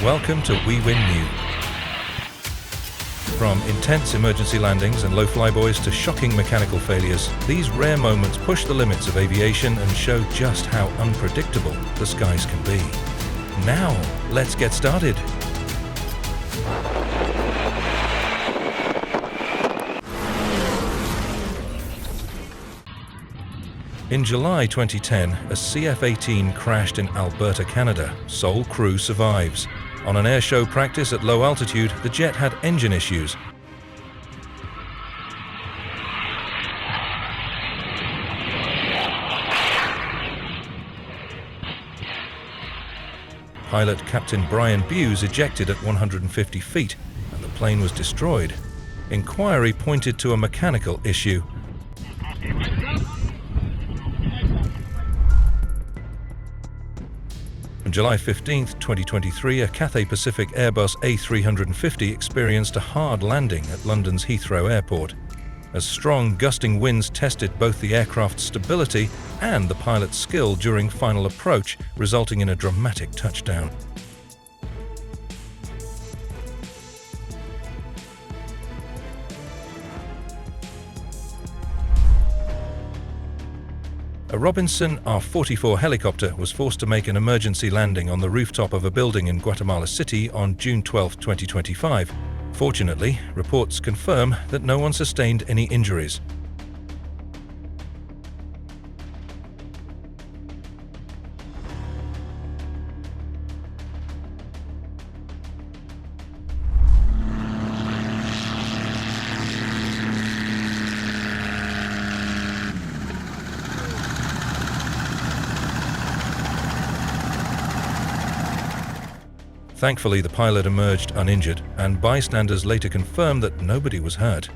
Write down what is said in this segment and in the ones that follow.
Welcome to We Win New. From intense emergency landings and low flyboys to shocking mechanical failures, these rare moments push the limits of aviation and show just how unpredictable the skies can be. Now, let's get started. In July 2010, a CF-18 crashed in Alberta, Canada. Sole crew survives. On an airshow practice at low altitude, the jet had engine issues. Pilot Captain Brian Buse ejected at 150 feet, and the plane was destroyed. Inquiry pointed to a mechanical issue. On July 15, 2023, a Cathay Pacific Airbus A350 experienced a hard landing at London's Heathrow Airport, as strong gusting winds tested both the aircraft's stability and the pilot's skill during final approach, resulting in a dramatic touchdown. A Robinson R-44 helicopter was forced to make an emergency landing on the rooftop of a building in Guatemala City on June 12, 2025. Fortunately, reports confirm that no one sustained any injuries. Thankfully, the pilot emerged uninjured, and bystanders later confirmed that nobody was hurt.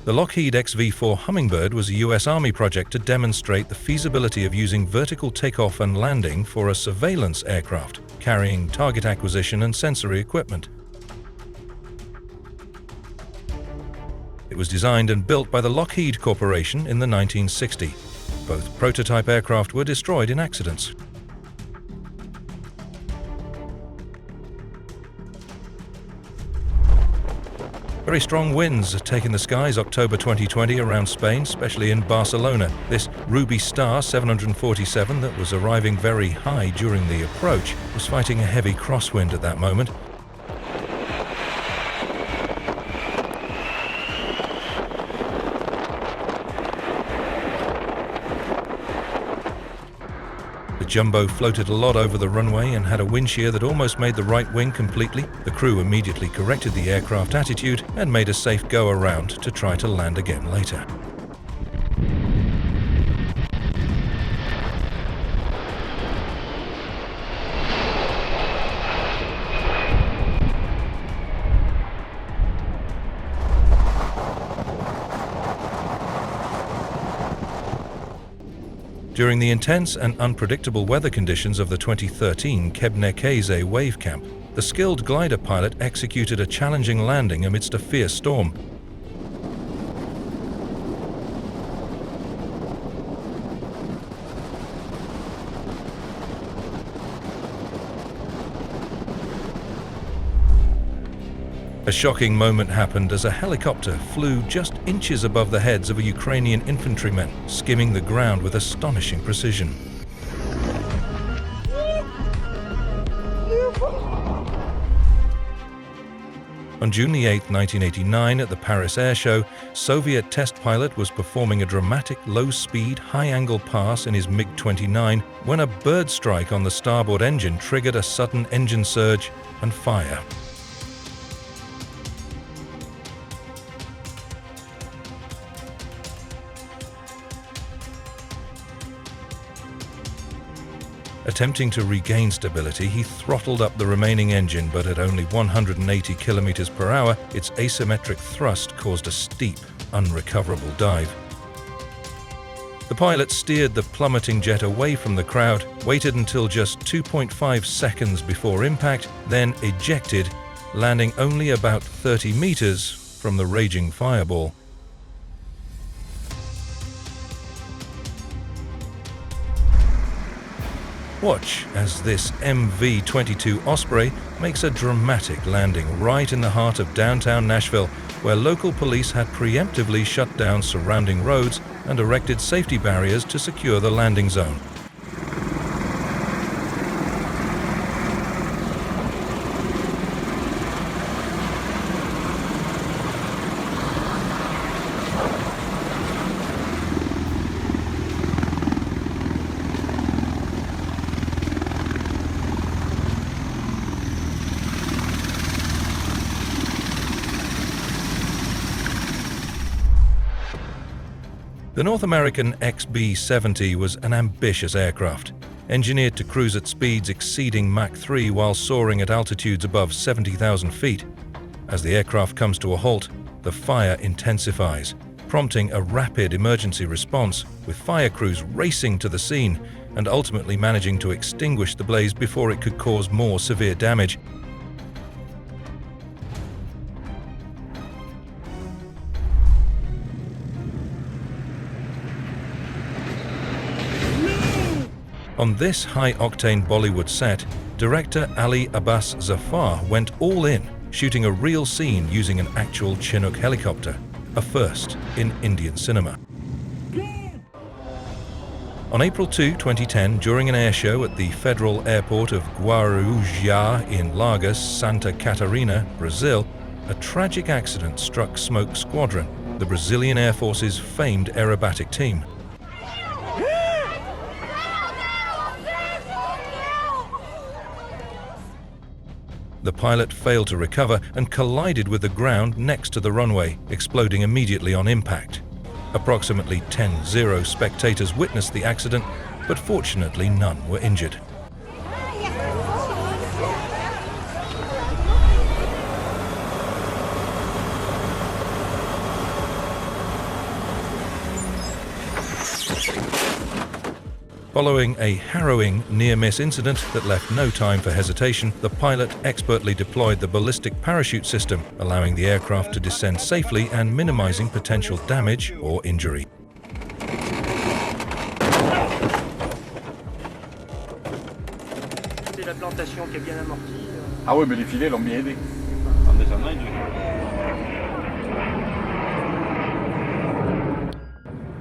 The Lockheed XV-4 Hummingbird was a US Army project to demonstrate the feasibility of using vertical takeoff and landing for a surveillance aircraft, carrying target acquisition and sensory equipment. It was designed and built by the Lockheed Corporation in the 1960s. Both prototype aircraft were destroyed in accidents. Very strong winds had taken the skies October 2020 around Spain, especially in Barcelona. This Ruby Star 747 that was arriving very high during the approach was fighting a heavy crosswind at that moment. The Jumbo floated a lot over the runway and had a wind shear that almost made the right wing completely. The crew immediately corrected the aircraft attitude and made a safe go around to try to land again later. During the intense and unpredictable weather conditions of the 2013 Kebnekaise wave camp, the skilled glider pilot executed a challenging landing amidst a fierce storm. A shocking moment happened as a helicopter flew just inches above the heads of a Ukrainian infantryman, skimming the ground with astonishing precision. On June 8, 1989, at the Paris Air Show, Soviet test pilot was performing a dramatic low-speed, high-angle pass in his MiG-29 when a bird strike on the starboard engine triggered a sudden engine surge and fire. Attempting to regain stability, he throttled up the remaining engine, but at only 180 km per hour, its asymmetric thrust caused a steep, unrecoverable dive. The pilot steered the plummeting jet away from the crowd, waited until just 2.5 seconds before impact, then ejected, landing only about 30 meters from the raging fireball. Watch as this MV-22 Osprey makes a dramatic landing right in the heart of downtown Nashville, where local police had preemptively shut down surrounding roads and erected safety barriers to secure the landing zone. The North American XB-70 was an ambitious aircraft, engineered to cruise at speeds exceeding Mach 3 while soaring at altitudes above 70,000 feet. As the aircraft comes to a halt, the fire intensifies, prompting a rapid emergency response, with fire crews racing to the scene and ultimately managing to extinguish the blaze before it could cause more severe damage. On this high-octane Bollywood set, director Ali Abbas Zafar went all in, shooting a real scene using an actual Chinook helicopter, a first in Indian cinema. On April 2, 2010, during an airshow at the federal airport of Guarujá in Lagos, Santa Catarina, Brazil, a tragic accident struck Smoke Squadron, the Brazilian Air Force's famed aerobatic team. The pilot failed to recover and collided with the ground next to the runway, exploding immediately on impact. Approximately 10 spectators witnessed the accident, but fortunately none were injured. Following a harrowing near-miss incident that left no time for hesitation, the pilot expertly deployed the ballistic parachute system, allowing the aircraft to descend safely and minimizing potential damage or injury. Ah ouais, mais les filets l'ont bien aidé.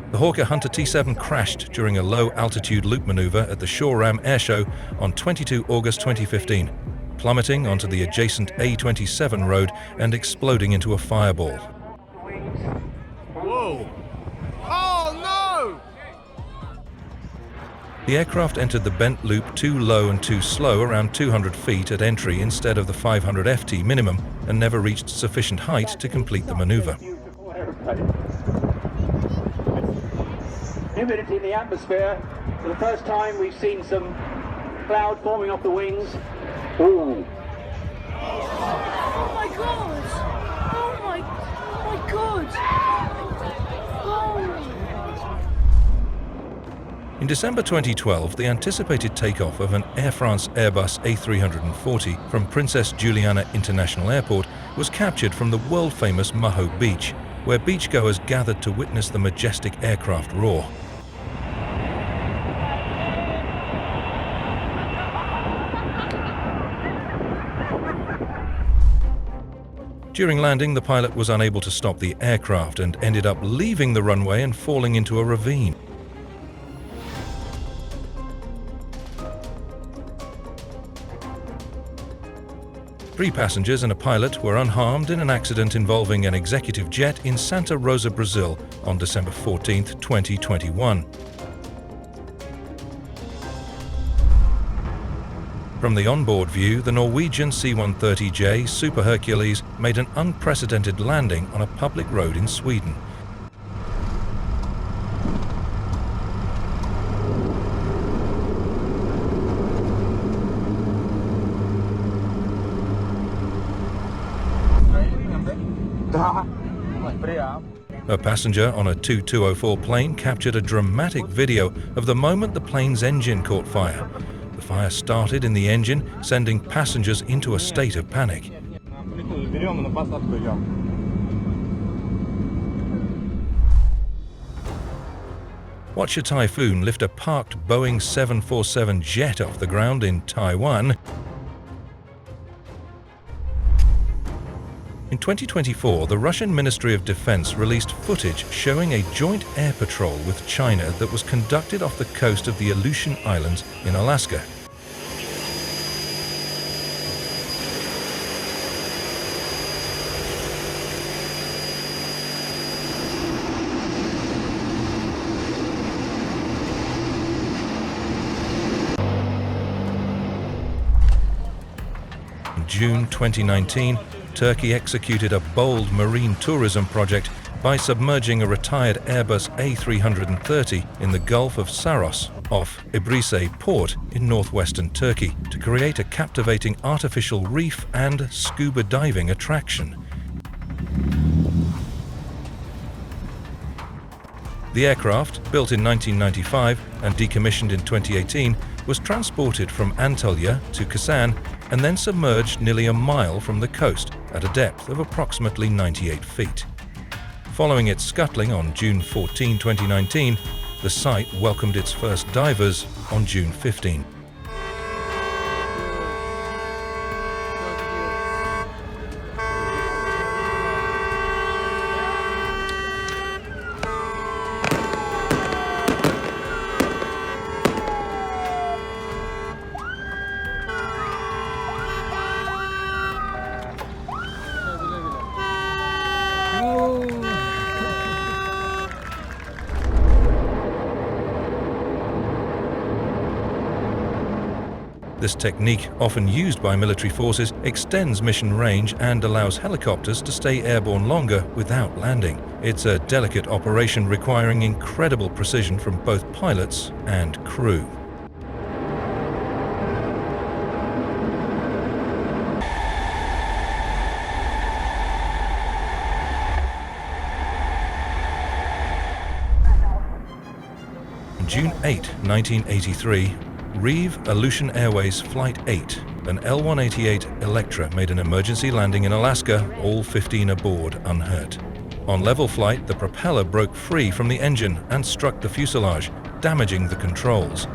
The Hawker Hunter T-7 crashed during a low-altitude loop maneuver at the Shoreham Airshow on 22 August 2015, plummeting onto the adjacent A27 road and exploding into a fireball. Whoa! Oh no! The aircraft entered the bent loop too low and too slow, around 200 feet at entry instead of the 500 FT minimum, and never reached sufficient height to complete the maneuver. Humidity in the atmosphere. For the first time we've seen some cloud forming off the wings. Ooh. Oh my god! Oh my god! Oh. In December 2012, the anticipated takeoff of an Air France Airbus A350 from Princess Juliana International Airport was captured from the world-famous Maho Beach, where beachgoers gathered to witness the majestic aircraft roar. During landing, the pilot was unable to stop the aircraft and ended up leaving the runway and falling into a ravine. Three passengers and a pilot were unharmed in an accident involving an executive jet in Santa Rosa, Brazil on December 14, 2021. From the onboard view, the Norwegian C-130J Super Hercules made an unprecedented landing on a public road in Sweden. A passenger on a Tu-204 plane captured a dramatic video of the moment the plane's engine caught fire. The fire started in the engine, sending passengers into a state of panic. Watch a typhoon lift a parked Boeing 747 jet off the ground in Taiwan. In 2024, the Russian Ministry of Defense released footage showing a joint air patrol with China that was conducted off the coast of the Aleutian Islands in Alaska. In June 2019, Turkey executed a bold marine tourism project by submerging a retired Airbus A330 in the Gulf of Saros off Ibrise port in northwestern Turkey to create a captivating artificial reef and scuba diving attraction. The aircraft, built in 1995 and decommissioned in 2018, was transported from Antalya to Kasan and then submerged nearly a mile from the coast at a depth of approximately 98 feet. Following its scuttling on June 14, 2019, the site welcomed its first divers on June 15. This technique, often used by military forces, extends mission range and allows helicopters to stay airborne longer without landing. It's a delicate operation requiring incredible precision from both pilots and crew. On June 8, 1983, Reeve Aleutian Airways Flight 8, an L-188 Electra made an emergency landing in Alaska, all 15 aboard unhurt. On level flight, the propeller broke free from the engine and struck the fuselage, damaging the controls.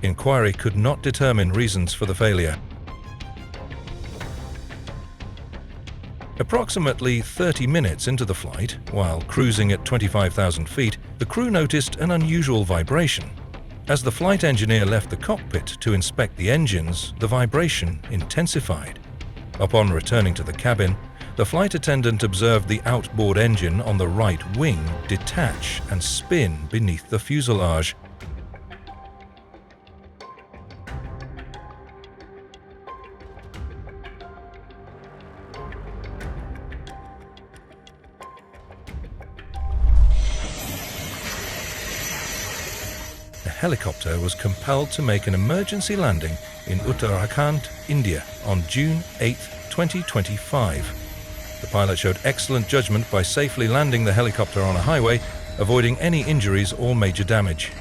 Inquiry could not determine reasons for the failure. Approximately 30 minutes into the flight, while cruising at 25,000 feet, the crew noticed an unusual vibration. As the flight engineer left the cockpit to inspect the engines, the vibration intensified. Upon returning to the cabin, the flight attendant observed the outboard engine on the right wing detach and spin beneath the fuselage. The helicopter was compelled to make an emergency landing in Uttarakhand, India on June 8, 2025. The pilot showed excellent judgment by safely landing the helicopter on a highway, avoiding any injuries or major damage.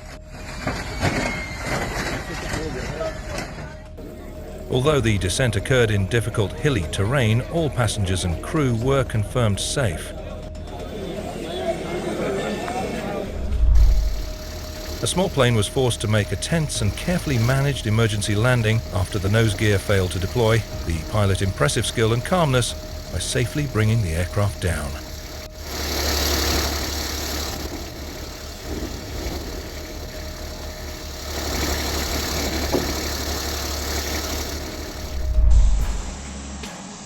Although the descent occurred in difficult hilly terrain, all passengers and crew were confirmed safe. The small plane was forced to make a tense and carefully managed emergency landing after the nose gear failed to deploy, the pilot's impressive skill and calmness by safely bringing the aircraft down.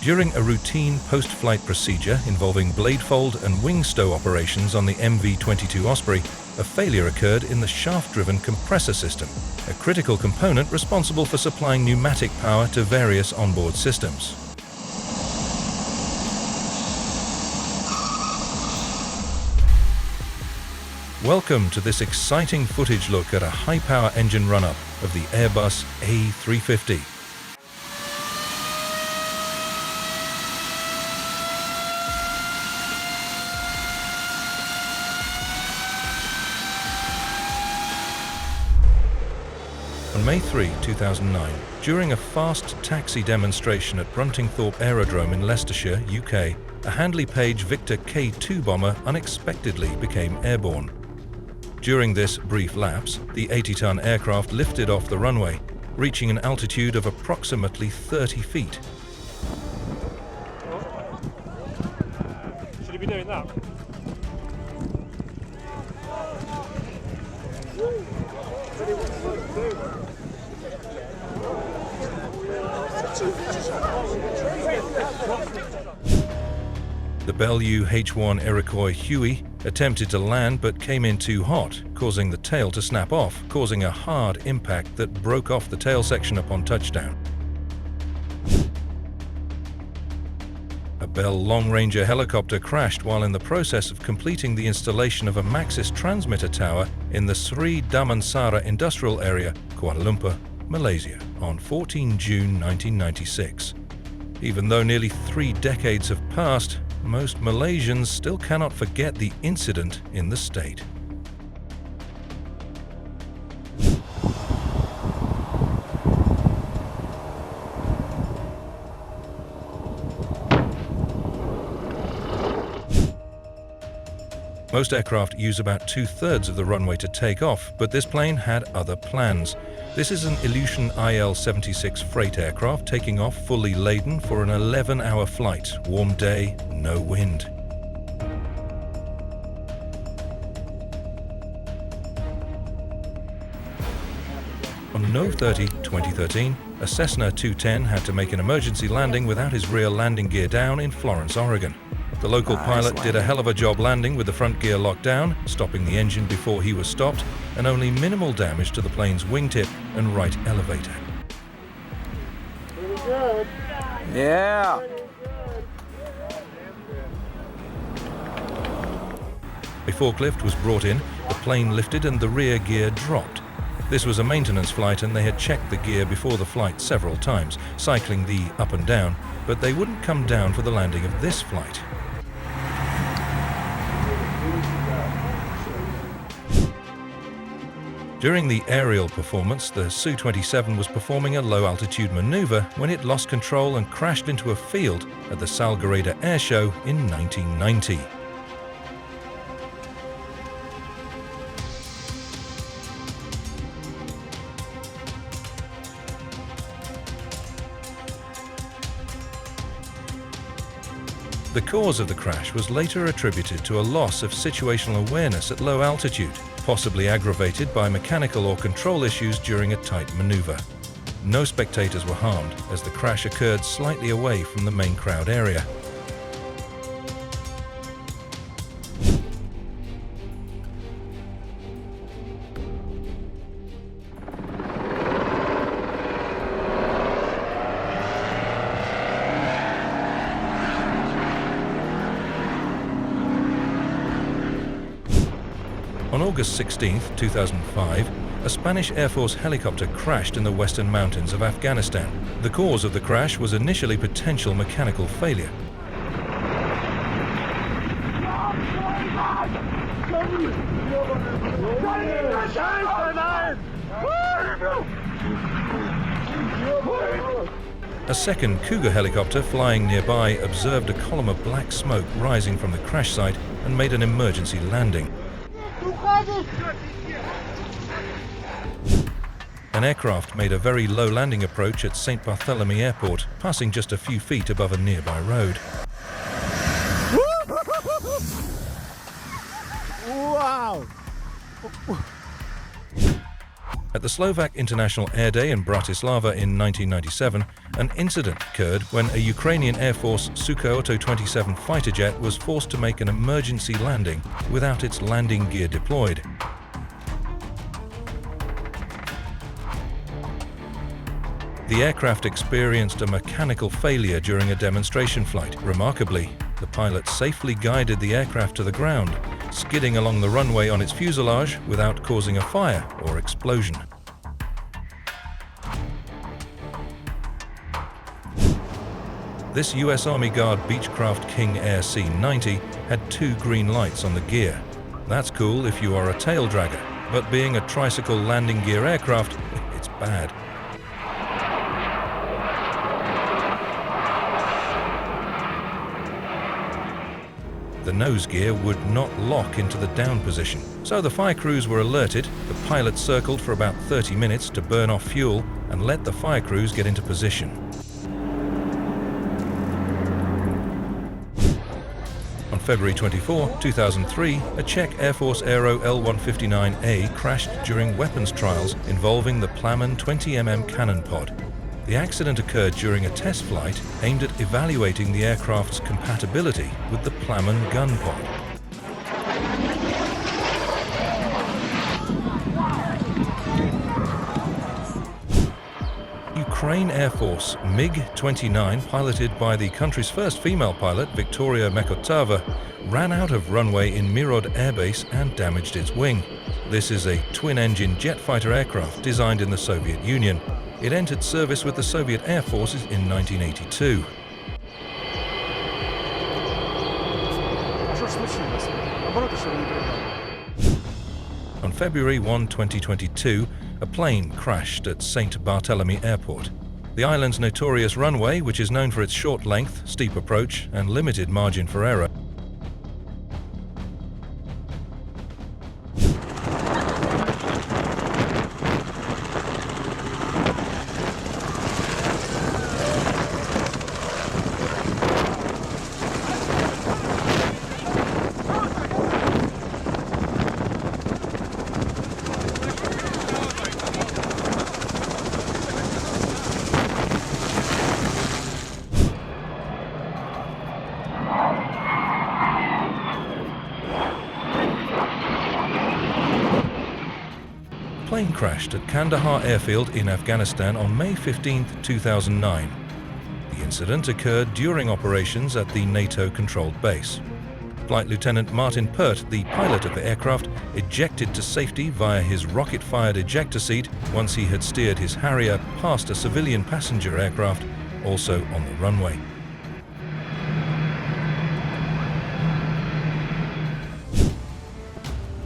During a routine post-flight procedure involving blade fold and wing stow operations on the MV-22 Osprey, a failure occurred in the shaft-driven compressor system, a critical component responsible for supplying pneumatic power to various onboard systems. Welcome to this exciting footage look at a high-power engine run-up of the Airbus A350. On May 3, 2009, during a fast taxi demonstration at Bruntingthorpe Aerodrome in Leicestershire, UK, a Handley Page Victor K-2 bomber unexpectedly became airborne. During this brief lapse, the 80-ton aircraft lifted off the runway, reaching an altitude of approximately 30 feet. Should he be doing that? The Bellew H-1 Iroquois Huey attempted to land but came in too hot, causing the tail to snap off, causing a hard impact that broke off the tail section upon touchdown. A Bell Long Ranger helicopter crashed while in the process of completing the installation of a Maxis transmitter tower in the Sri Damansara industrial area, Kuala Lumpur, Malaysia, on 14 June 1996. Even though nearly 3 decades have passed, most Malaysians still cannot forget the incident in the state. Most aircraft use about 2/3 of the runway to take off, but this plane had other plans. This is an Ilyushin IL-76 freight aircraft taking off fully laden for an 11-hour flight, warm day, no wind. On Nov 30, 2013, a Cessna 210 had to make an emergency landing without his rear landing gear down in Florence, Oregon. The local pilot did a hell of a job landing with the front gear locked down, stopping the engine before he was stopped, and only minimal damage to the plane's wingtip and right elevator. Pretty good. Yeah. A forklift was brought in, the plane lifted and the rear gear dropped. This was a maintenance flight and they had checked the gear before the flight several times, cycling the up and down, but they wouldn't come down for the landing of this flight. During the aerial performance, the Su-27 was performing a low-altitude maneuver when it lost control and crashed into a field at the Salgareda Air Show in 1990. The cause of the crash was later attributed to a loss of situational awareness at low altitude, possibly aggravated by mechanical or control issues during a tight maneuver. No spectators were harmed, as the crash occurred slightly away from the main crowd area. On August 16, 2005, a Spanish Air Force helicopter crashed in the western mountains of Afghanistan. The cause of the crash was initially potential mechanical failure. A second Cougar helicopter flying nearby observed a column of black smoke rising from the crash site and made an emergency landing. An aircraft made a very low landing approach at St. Barthélemy Airport, passing just a few feet above a nearby road. Wow! At the Slovak International Air Day in Bratislava in 1997, an incident occurred when a Ukrainian Air Force Sukhoi Su-27 fighter jet was forced to make an emergency landing without its landing gear deployed. The aircraft experienced a mechanical failure during a demonstration flight. Remarkably, the pilot safely guided the aircraft to the ground, skidding along the runway on its fuselage without causing a fire or explosion. This US Army Guard Beechcraft King Air C-90 had 2 green lights on the gear. That's cool if you are a tail dragger, but being a tricycle landing gear aircraft, it's bad. The nose gear would not lock into the down position. So the fire crews were alerted, the pilot circled for about 30 minutes to burn off fuel and let the fire crews get into position. On February 24, 2003, a Czech Air Force Aero L-159A crashed during weapons trials involving the Plamen 20mm cannon pod. The accident occurred during a test flight aimed at evaluating the aircraft's compatibility with the Plamen gun pod. Ukraine Air Force MiG-29, piloted by the country's first female pilot, Victoria Mekotava, ran out of runway in Mirod Air Base and damaged its wing. This is a twin-engine jet fighter aircraft designed in the Soviet Union. It entered service with the Soviet Air Forces in 1982. On February 1, 2022, a plane crashed at St. Barthélemy Airport. The island's notorious runway, which is known for its short length, steep approach, and limited margin for error, plane crashed at Kandahar airfield in Afghanistan on May 15, 2009. The incident occurred during operations at the NATO-controlled base. Flight Lieutenant Martin Pert, the pilot of the aircraft, ejected to safety via his rocket-fired ejector seat once he had steered his Harrier past a civilian passenger aircraft, also on the runway.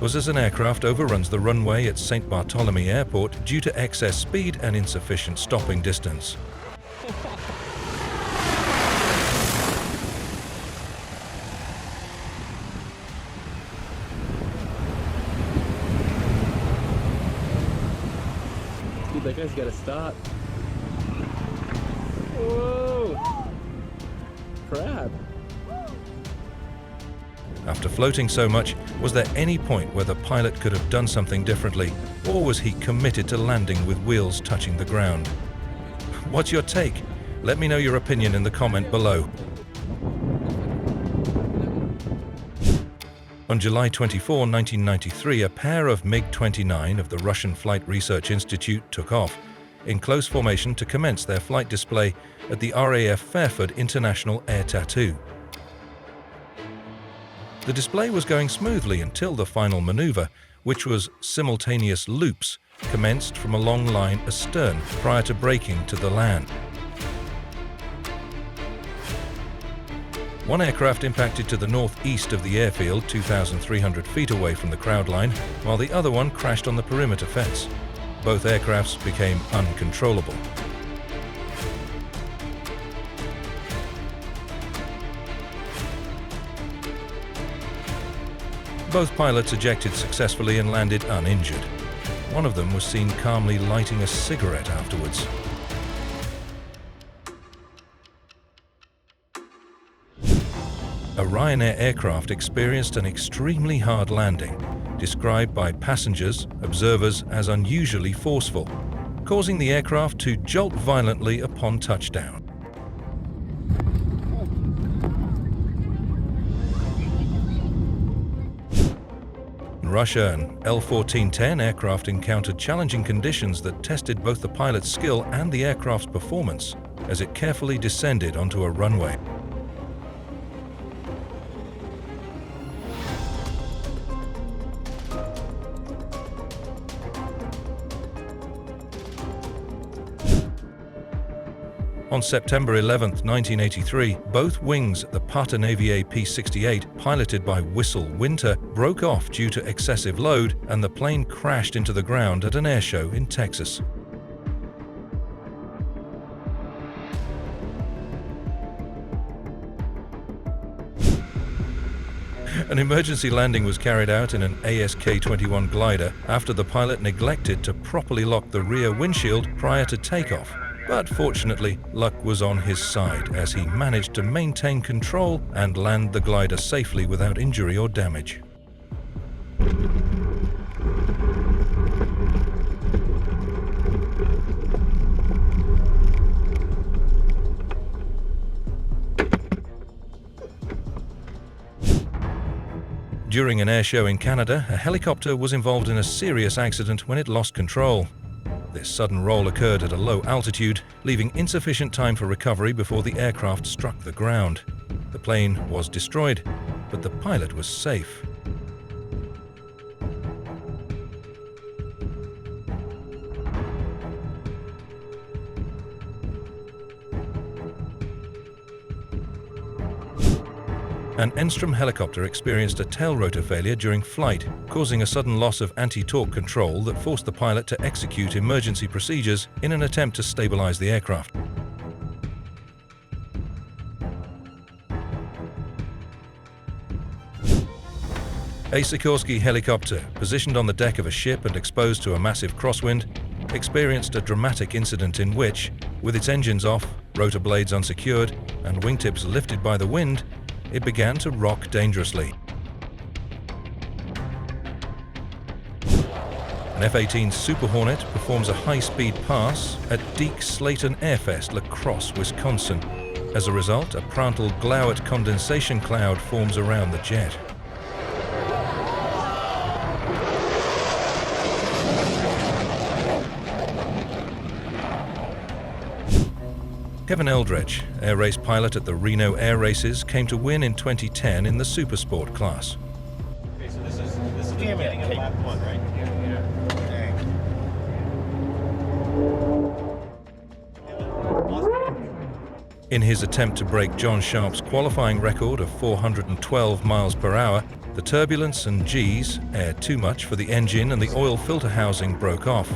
Was as an aircraft overruns the runway at St. Barthélemy Airport due to excess speed and insufficient stopping distance. Dude, that guy's gotta stop. Whoa! Crap. After floating so much, was there any point where the pilot could have done something differently, or was he committed to landing with wheels touching the ground? What's your take? Let me know your opinion in the comment below. On July 24, 1993, a pair of MiG-29 of the Russian Flight Research Institute took off in close formation to commence their flight display at the RAF Fairford International Air Tattoo. The display was going smoothly until the final maneuver, which was simultaneous loops, commenced from a long line astern prior to braking to the land. One aircraft impacted to the northeast of the airfield, 2,300 feet away from the crowd line, while the other one crashed on the perimeter fence. Both aircrafts became uncontrollable. Both pilots ejected successfully and landed uninjured. One of them was seen calmly lighting a cigarette afterwards. A Ryanair aircraft experienced an extremely hard landing, described by passengers, observers as unusually forceful, causing the aircraft to jolt violently upon touchdown. In Russia, an L-1410 aircraft encountered challenging conditions that tested both the pilot's skill and the aircraft's performance as it carefully descended onto a runway. On September 11, 1983, both wings at the Partenavie P-68, piloted by Whistle Winter, broke off due to excessive load, and the plane crashed into the ground at an airshow in Texas. An emergency landing was carried out in an ASK-21 glider after the pilot neglected to properly lock the rear windshield prior to takeoff. But fortunately, luck was on his side as he managed to maintain control and land the glider safely without injury or damage. During an air show in Canada, a helicopter was involved in a serious accident when it lost control. This sudden roll occurred at a low altitude, leaving insufficient time for recovery before the aircraft struck the ground. The plane was destroyed, but the pilot was safe. An Enstrom helicopter experienced a tail rotor failure during flight, causing a sudden loss of anti-torque control that forced the pilot to execute emergency procedures in an attempt to stabilize the aircraft. A Sikorsky helicopter, positioned on the deck of a ship and exposed to a massive crosswind, experienced a dramatic incident in which, with its engines off, rotor blades unsecured, and wingtips lifted by the wind, it began to rock dangerously. An F-18 Super Hornet performs a high-speed pass at Deke Slayton Airfest, La Crosse, Wisconsin. As a result, a Prandtl Glauert condensation cloud forms around the jet. Kevin Eldredge, air race pilot at the Reno Air Races, came to win in 2010 in the Supersport class. Okay, so this is the beginning of lap one, right? Yeah. In his attempt to break John Sharp's qualifying record of 412 miles per hour, the turbulence and G's, air too much for the engine and the oil filter housing broke off,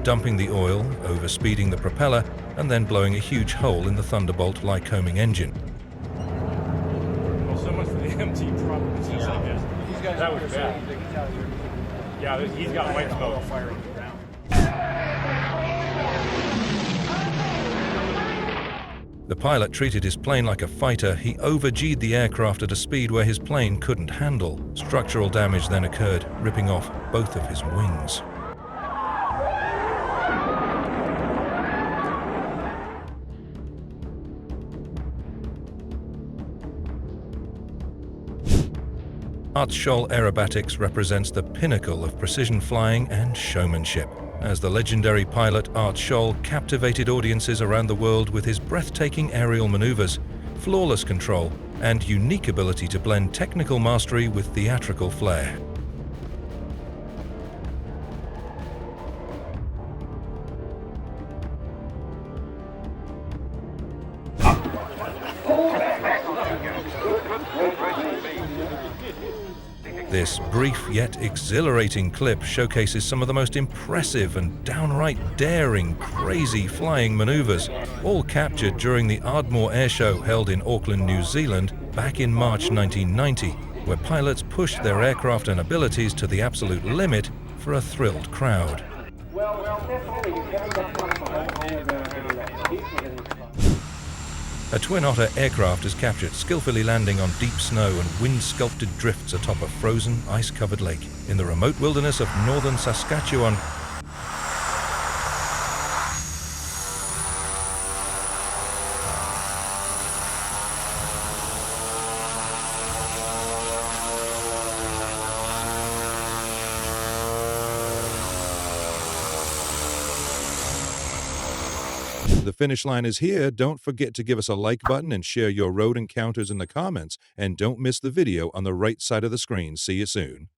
dumping the oil, overspeeding the propeller, and then blowing a huge hole in the Thunderbolt Lycoming engine. Well, so much for the MT truck. That was bad. Yeah, he's got white smoke. Fire on the ground. The pilot treated his plane like a fighter. He over-G'd the aircraft at a speed where his plane couldn't handle. Structural damage then occurred, ripping off both of his wings. Art Scholl Aerobatics represents the pinnacle of precision flying and showmanship, as the legendary pilot Art Scholl captivated audiences around the world with his breathtaking aerial maneuvers, flawless control, and unique ability to blend technical mastery with theatrical flair. This brief yet exhilarating clip showcases some of the most impressive and downright daring, crazy flying maneuvers, all captured during the Ardmore Air Show held in Auckland, New Zealand, back in March 1990, where pilots pushed their aircraft and abilities to the absolute limit for a thrilled crowd. A Twin Otter aircraft is captured, skillfully landing on deep snow and wind-sculpted drifts atop a frozen, ice-covered lake in the remote wilderness of northern Saskatchewan. The finish line is here. Don't forget to give us a like button and share your road encounters in the comments. And don't miss the video on the right side of the screen. See you soon.